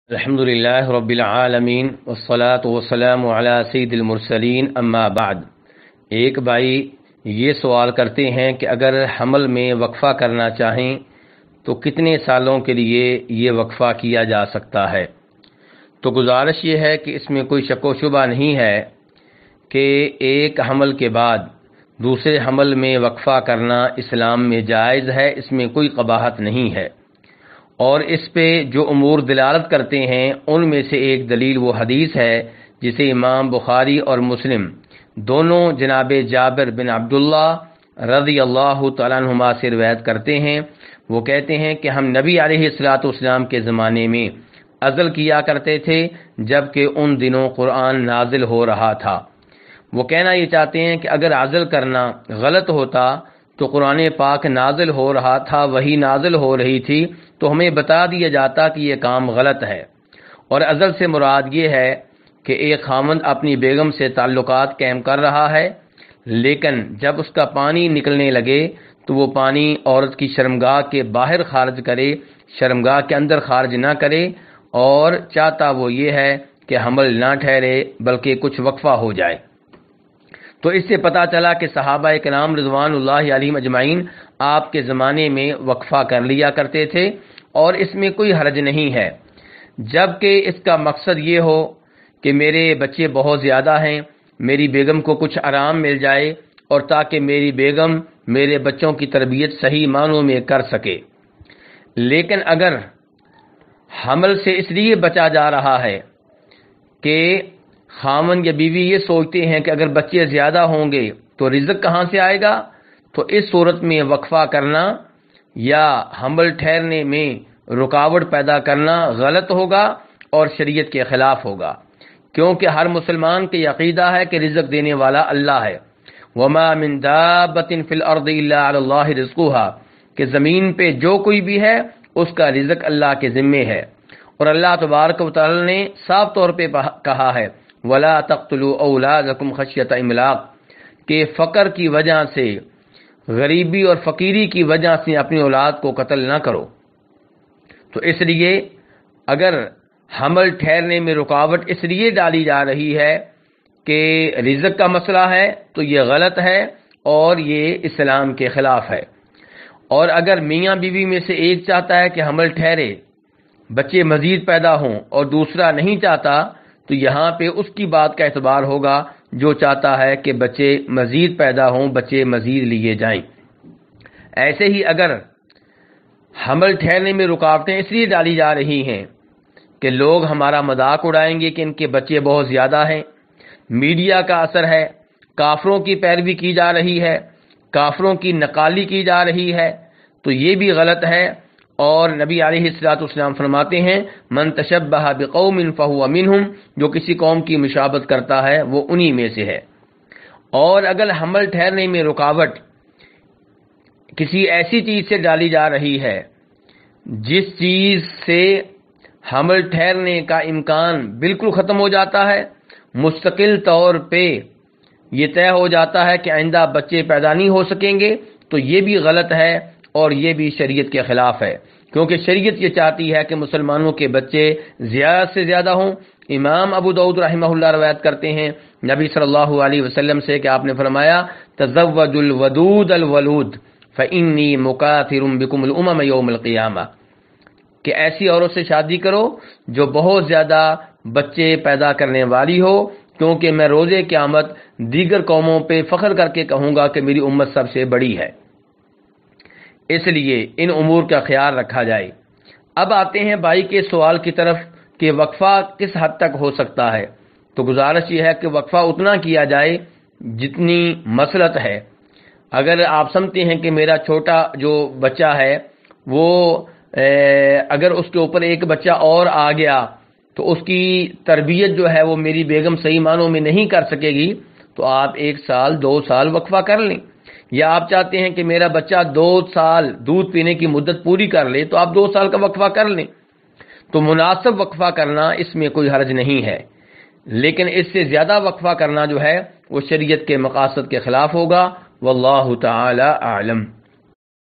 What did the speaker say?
الحمدللہ رب العالمین والصلاة والسلام علی سید المرسلین اما بعد۔ ایک بھائی یہ سوال کرتے ہیں کہ اگر حمل میں وقفہ کرنا چاہیں تو کتنے سالوں کے لیے یہ وقفہ کیا جا سکتا ہے؟ تو گزارش یہ ہے کہ اس میں کوئی شک و شبہ نہیں ہے کہ ایک حمل کے بعد دوسرے حمل میں وقفہ کرنا اسلام میں جائز ہے، اس میں کوئی قباحت نہیں ہے، اور اس پہ جو امور دلالت کرتے ہیں ان میں سے ایک دلیل وہ حدیث ہے جسے امام بخاری اور مسلم دونوں جناب جابر بن عبداللہ رضی اللہ تعالیٰ عنہما سے روایت کرتے ہیں۔ وہ کہتے ہیں کہ ہم نبی علیہ الصلوۃ والسلام کے زمانے میں عزل کیا کرتے تھے جبکہ ان دنوں قرآن نازل ہو رہا تھا۔ وہ کہنا یہ چاہتے ہیں کہ اگر عزل کرنا غلط ہوتا تو قرآن پاک نازل ہو رہا تھا، وہی نازل ہو رہی تھی، تو ہمیں بتا دیا جاتا کہ یہ کام غلط ہے۔ اور عزل سے مراد یہ ہے کہ ایک خاوند اپنی بیگم سے تعلقات قائم کر رہا ہے، لیکن جب اس کا پانی نکلنے لگے تو وہ پانی عورت کی شرمگاہ کے باہر خارج کرے، شرمگاہ کے اندر خارج نہ کرے، اور چاہتا وہ یہ ہے کہ حمل نہ ٹھہرے بلکہ کچھ وقفہ ہو جائے۔ تو اس سے پتہ چلا کہ صحابہ کرام رضوان اللہ علیہم اجمعین آپ کے زمانے میں وقفہ کر لیا کرتے تھے، اور اس میں کوئی حرج نہیں ہے، جبکہ اس کا مقصد یہ ہو کہ میرے بچے بہت زیادہ ہیں، میری بیگم کو کچھ آرام مل جائے، اور تاکہ میری بیگم میرے بچوں کی تربیت صحیح معنوں میں کر سکے۔ لیکن اگر حمل سے اس لیے بچا جا رہا ہے کہ خاوند یا بیوی یہ سوچتے ہیں کہ اگر بچے زیادہ ہوں گے تو رزق کہاں سے آئے گا، تو اس صورت میں وقفہ کرنا یا حمل ٹھہرنے میں رکاوٹ پیدا کرنا غلط ہوگا اور شریعت کے خلاف ہوگا، کیونکہ ہر مسلمان کے عقیدہ ہے کہ رزق دینے والا اللہ ہے۔ وما من دابۃ فی الارض الا علی اللہ رزقها، کہ زمین پہ جو کوئی بھی ہے اس کا رزق اللہ کے ذمے ہے، اور اللہ تبارک و تعالی نے صاف طور پہ کہا ہے وَلَا تَقْتُلُوا أَوْلَادَكُمْ خَشْيَةَ إِمْلَاقٍ، کہ فقر کی وجہ سے، غریبی اور فقیری کی وجہ سے اپنی اولاد کو قتل نہ کرو۔ تو اس لیے اگر حمل ٹھہرنے میں رکاوٹ اس لیے ڈالی جا رہی ہے کہ رزق کا مسئلہ ہے تو یہ غلط ہے اور یہ اسلام کے خلاف ہے۔ اور اگر میاں بیوی میں سے ایک چاہتا ہے کہ حمل ٹھہرے، بچے مزید پیدا ہوں، اور دوسرا نہیں چاہتا، تو یہاں پہ اس کی بات کا اعتبار ہوگا جو چاہتا ہے کہ بچے مزید پیدا ہوں، بچے مزید لیے جائیں۔ ایسے ہی اگر حمل ٹھہرنے میں رکاوٹیں اس لیے ڈالی جا رہی ہیں کہ لوگ ہمارا مذاق اڑائیں گے کہ ان کے بچے بہت زیادہ ہیں، میڈیا کا اثر ہے، کافروں کی پیروی کی جا رہی ہے، کافروں کی نقالی کی جا رہی ہے، تو یہ بھی غلط ہے۔ اور نبی علیہ الصلوۃ والسلام فرماتے ہیں من تشبہ بقوم فہو منہم، جو کسی قوم کی مشابہت کرتا ہے وہ انہی میں سے ہے۔ اور اگر حمل ٹھہرنے میں رکاوٹ کسی ایسی چیز سے ڈالی جا رہی ہے جس چیز سے حمل ٹھہرنے کا امکان بالکل ختم ہو جاتا ہے، مستقل طور پہ یہ طے ہو جاتا ہے کہ آئندہ بچے پیدا نہیں ہو سکیں گے، تو یہ بھی غلط ہے اور یہ بھی شریعت کے خلاف ہے، کیونکہ شریعت یہ چاہتی ہے کہ مسلمانوں کے بچے زیادہ سے زیادہ ہوں۔ امام ابو داؤد رحمہ اللہ روایت کرتے ہیں نبی صلی اللہ علیہ وسلم سے کہ آپ نے فرمایا تزوجوا الودود الولود فانی مکاثر بکم الامم یوم القیامہ، کہ ایسی عورت سے شادی کرو جو بہت زیادہ بچے پیدا کرنے والی ہو، کیونکہ میں روز قیامت دیگر قوموں پہ فخر کر کے کہوں گا کہ میری امت سب سے بڑی ہے۔ اس لیے ان امور کا خیال رکھا جائے۔ اب آتے ہیں بھائی کے سوال کی طرف کہ وقفہ کس حد تک ہو سکتا ہے۔ تو گزارش یہ ہے کہ وقفہ اتنا کیا جائے جتنی مصلحت ہے۔ اگر آپ سمجھتے ہیں کہ میرا چھوٹا جو بچہ ہے وہ اگر اس کے اوپر ایک بچہ اور آ گیا تو اس کی تربیت جو ہے وہ میری بیگم صحیح معنوں میں نہیں کر سکے گی، تو آپ 1 سال 2 سال وقفہ کر لیں۔ یا آپ چاہتے ہیں کہ میرا بچہ 2 سال دودھ پینے کی مدت پوری کر لے تو آپ 2 سال کا وقفہ کر لیں۔ تو مناسب وقفہ کرنا اس میں کوئی حرج نہیں ہے، لیکن اس سے زیادہ وقفہ کرنا جو ہے وہ شریعت کے مقاصد کے خلاف ہوگا۔ واللہ تعالی اعلم۔